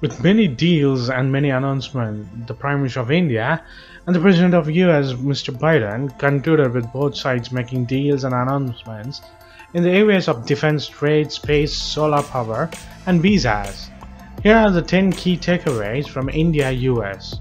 With many deals and many announcements, the Prime Minister of India and the President of US, Mr. Biden, concluded with both sides making deals and announcements in the areas of defense, trade, space, solar power, and visas. Here are the 10 key takeaways from India-US.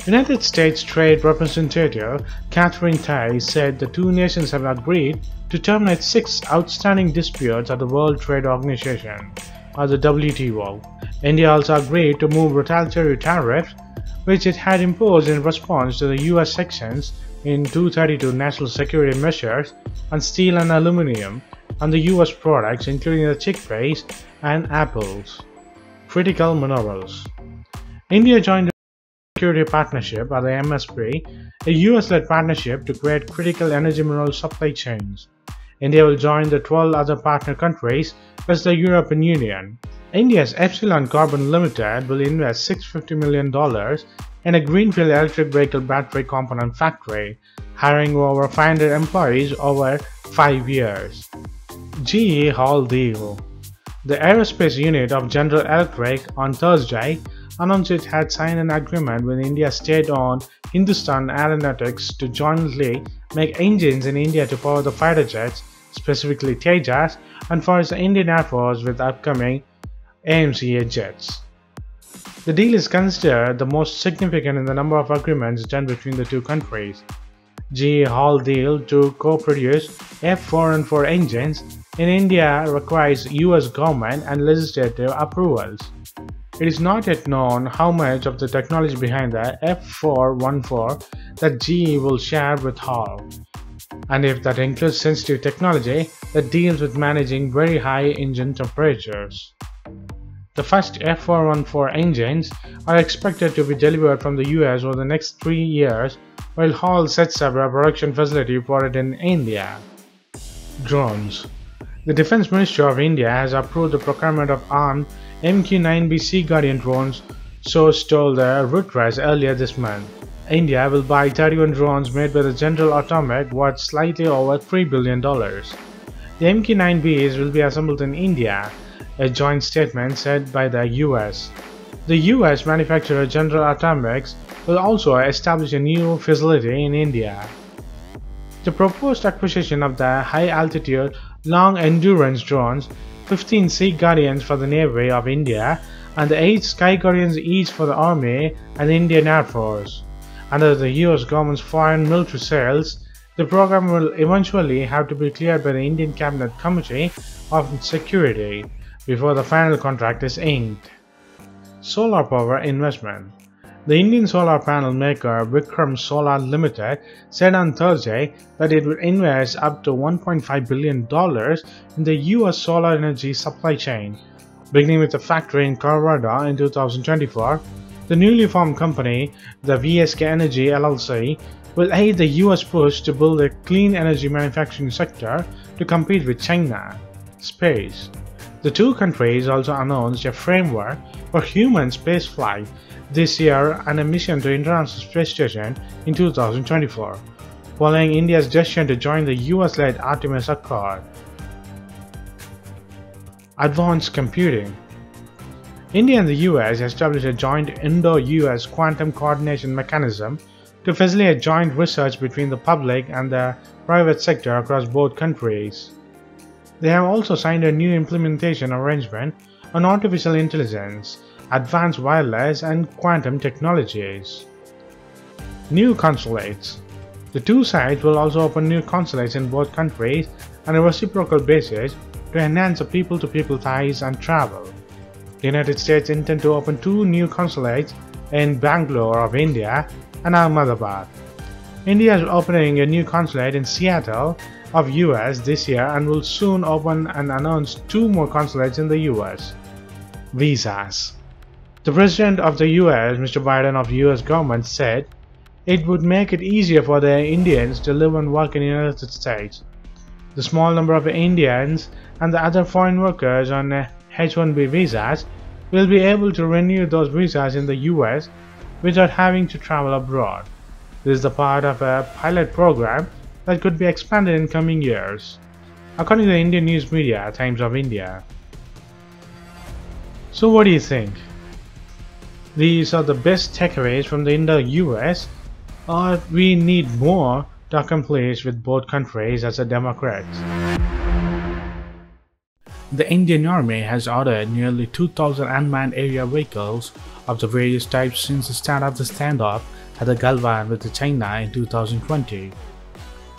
United States Trade Representative Catherine Tai said the two nations have agreed to terminate 6 outstanding disputes at the World Trade Organization, or the WTO. India also agreed to move retaliatory tariffs which it had imposed in response to the US sections in 232 national security measures on steel and aluminum on the US products including the chickpeas and apples. Critical minerals. India joined the Security Partnership, or the MSP, a US-led partnership to create critical energy mineral supply chains. India will join the 12 other partner countries plus the European Union. India's Epsilon Carbon Limited will invest $650 million in a greenfield electric vehicle battery component factory, hiring over 500 employees over 5 years. GE Hall Deal. The aerospace unit of General Electric on Thursday announced it had signed an agreement with India's state-owned Hindustan Aeronautics to jointly make engines in India to power the fighter jets, specifically Tejas, and for the Indian Air Force with upcoming AMCA Jets. The deal is considered the most significant in the number of agreements done between the two countries. GE Hall deal to co-produce F414 engines in India requires US government and legislative approvals. It is not yet known how much of the technology behind the F414 that GE will share with Hall, and if that includes sensitive technology that deals with managing very high engine temperatures. The first F414 engines are expected to be delivered from the US over the next 3 years, while Hall sets up a production facility for it in India. Drones. The Defense Ministry of India has approved the procurement of armed MQ-9B Sea Guardian drones, source told the Reuters earlier this month. India will buy 31 drones made by the General Atomic worth slightly over $3 billion. The MQ-9Bs will be assembled in India, a joint statement said by the US. The US manufacturer General Atomics will also establish a new facility in India. The proposed acquisition of the high-altitude, long-endurance drones, 15 Sea Guardians for the Navy of India and the 8 Sky Guardians each for the Army and the Indian Air Force. Under the US government's foreign military sales, the program will eventually have to be cleared by the Indian Cabinet Committee of Security before the final contract is inked. Solar power investment. The Indian solar panel maker Vikram Solar Limited said on Thursday that it would invest up to $1.5 billion in the US solar energy supply chain, beginning with a factory in Colorado in 2024. The newly formed company, the VSK Energy LLC, will aid the US push to build a clean energy manufacturing sector to compete with China. Space. The two countries also announced a framework for human spaceflight this year and a mission to International Space Station in 2024, following India's decision to join the US-led Artemis Accord. Advanced computing. India and the US established a joint Indo-US quantum coordination mechanism to facilitate joint research between the public and the private sector across both countries. They have also signed a new implementation arrangement on artificial intelligence, advanced wireless and quantum technologies. New consulates. The two sides will also open new consulates in both countries on a reciprocal basis to enhance the people-to-people ties and travel. The United States intend to open 2 new consulates in Bangalore of India and Ahmedabad. India is opening a new consulate in Seattle of US this year and will soon open and announce 2 more consulates in the US. Visas. The President of the US, Mr. Biden of the US government, said it would make it easier for the Indians to live and work in the United States. The small number of Indians and the other foreign workers on H-1B visas will be able to renew those visas in the US without having to travel abroad. This is the part of a pilot program that could be expanded in coming years, according to the Indian news media Times of India. So what do you think? These are the best takeaways from the Indo-US, or we need more to accomplish with both countries as a Democrats. The Indian Army has ordered nearly 2,000 unmanned area vehicles of the various types since the start of the standoff at the Galwan with China in 2020.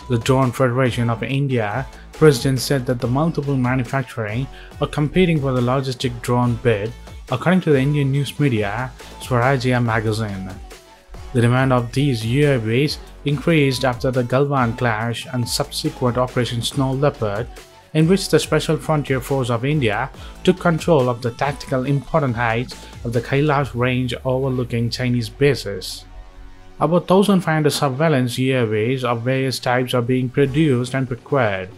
The Drone Federation of India president said that the multiple manufacturing are competing for the logistic drone bid, according to the Indian news media Swarajya magazine. The demand of these UAVs increased after the Galwan clash and subsequent Operation Snow Leopard, in which the Special Frontier Force of India took control of the tactical important heights of the Kailash range overlooking Chinese bases. About 1,500 surveillance UAVs of various types are being produced and procured.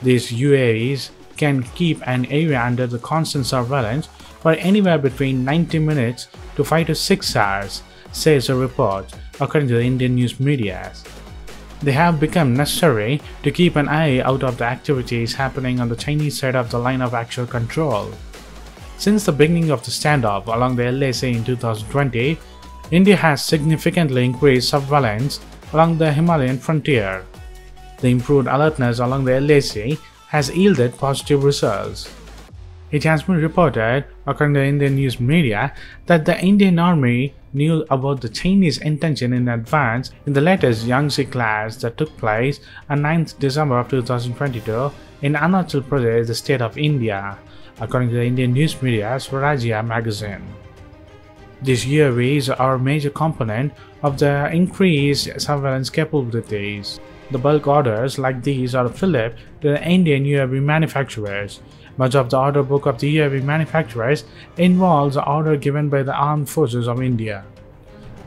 These UAVs can keep an area under the constant surveillance for anywhere between 90 minutes to 5 to 6 hours, says a report, according to the Indian news media. They have become necessary to keep an eye out of the activities happening on the Chinese side of the line of actual control. Since the beginning of the standoff along the LAC in 2020, India has significantly increased surveillance along the Himalayan frontier. The improved alertness along the LAC has yielded positive results. It has been reported, according to the Indian news media, that the Indian Army knew about the Chinese intention in advance in the latest Yangtze clash that took place on 9th December of 2022 in Arunachal Pradesh, the state of India, according to the Indian news media Swarajya magazine. These UAVs are a major component of the increased surveillance capabilities. The bulk orders like these are filled to the Indian UAV manufacturers. Much of the order book of the UAV manufacturers involves the order given by the Armed Forces of India.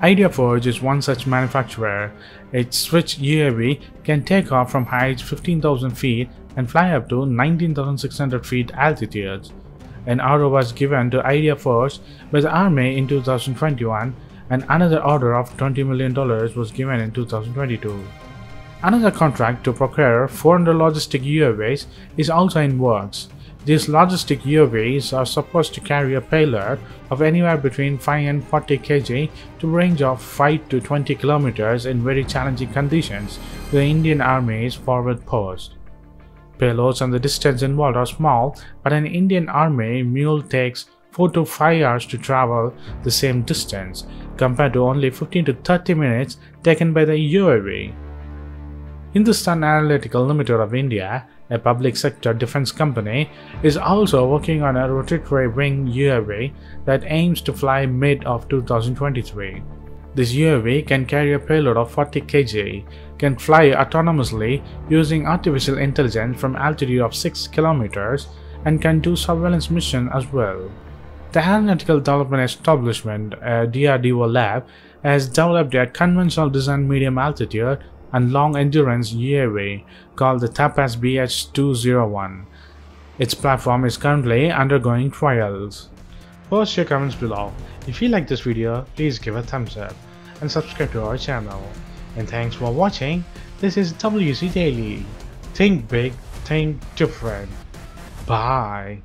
Idea Forge is one such manufacturer. Its Switch UAV can take off from heights 15,000 feet and fly up to 19,600 feet altitudes. An order was given to Idea Forge by the Army in 2021, and another order of $20 million was given in 2022. Another contract to procure 400 logistic UAVs is also in works. These logistic UAVs are supposed to carry a payload of anywhere between 5 and 40 kg to a range of 5 to 20 kilometers in very challenging conditions to the Indian Army's forward post. Payloads and the distance involved are small, but an Indian Army mule takes 4 to 5 hours to travel the same distance, compared to only 15 to 30 minutes taken by the UAV. Hindustan Aeronautics Limited of India, a public sector defense company, is also working on a rotatory wing UAV that aims to fly mid of 2023. This UAV can carry a payload of 40 kg, can fly autonomously using artificial intelligence from altitude of 6 km, and can do surveillance mission as well. The Aeronautical Development Establishment, a DRDO lab, has developed a conventional design medium altitude and long endurance UAV called the Tapas BH201. Its platform is currently undergoing trials. Post your comments below. If you like this video, please give a thumbs up and subscribe to our channel. And thanks for watching. This is WC Daily. Think big, think different. Bye.